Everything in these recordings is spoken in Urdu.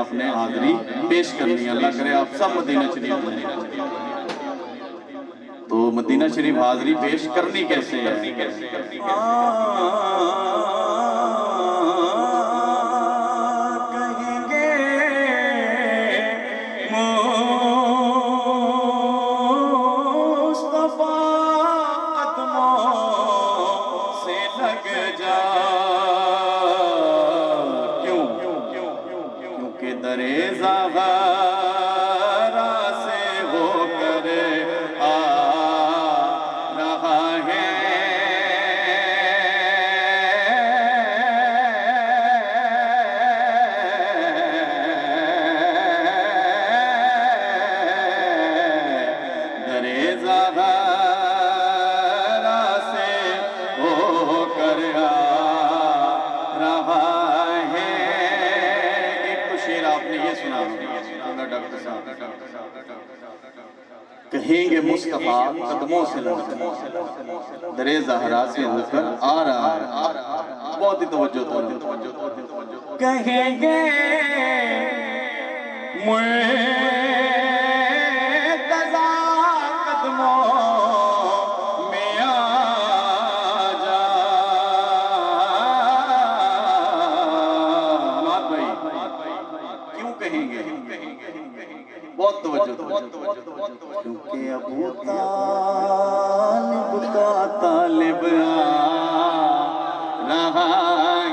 آپ نے حاضری پیش کرنی ہے۔ اللہ کرے آپ سب مدینہ شریف میں، تو مدینہ شریف حاضری پیش کرنی کیسے ہے؟ کہیں گے مصطفیٰ قدموں سے لڑ در زہرا سے ہو کر آ رہا ہے، بہت ہی توجہ تو کہیں گے مرتضیٰ قدموں میں آ جا۔ مات بھائی کیوں کہیں گے؟ بہت توجہ کیونکہ ابو طالب کا طالب آ رہا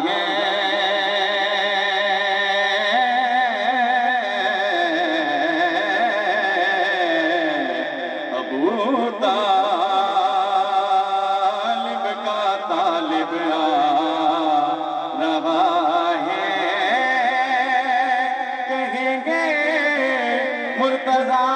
ہے، ابو طالب کا طالب آ رہا ہے، کہیں گے مرتضیٰ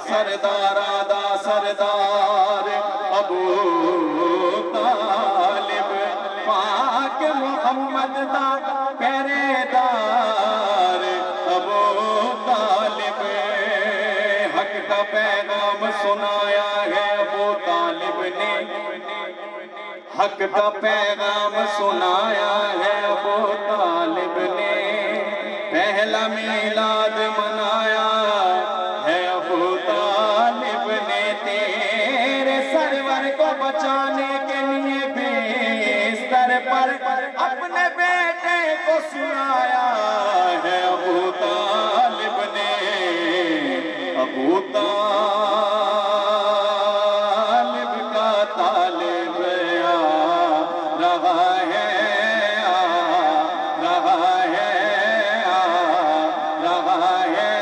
سردار آدھا سردار ابو طالب پاک محمد دا پہرے دار ابو طالب حق کا پیغام سنایا ہے ابو طالب نے، حق کا پیغام سنایا ہے ابو طالب نے، پہلا میلاد منایا بچانے کے لیے بستر پر اپنے بیٹے کو سلایا ہے ابو طالب نے، ابو طالب کا طالب آ رہا ہے، آ رہا ہے، آ رہا ہے،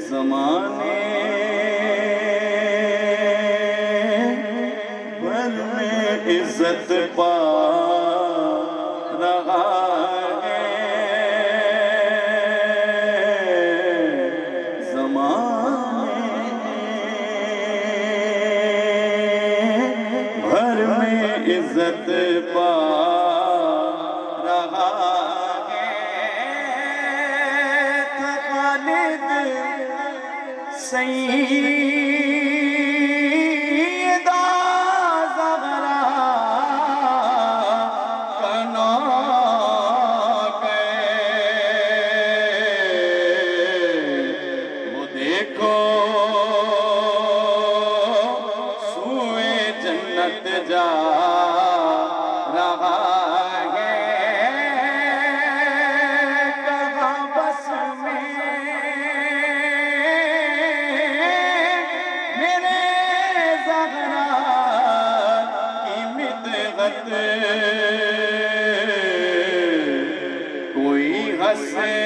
زمانے بھر میں عزت پا رہا ہے، زمانے بھر میں عزت پا رہا ہے، تھا خالد سیدہ زہرا کا نام سے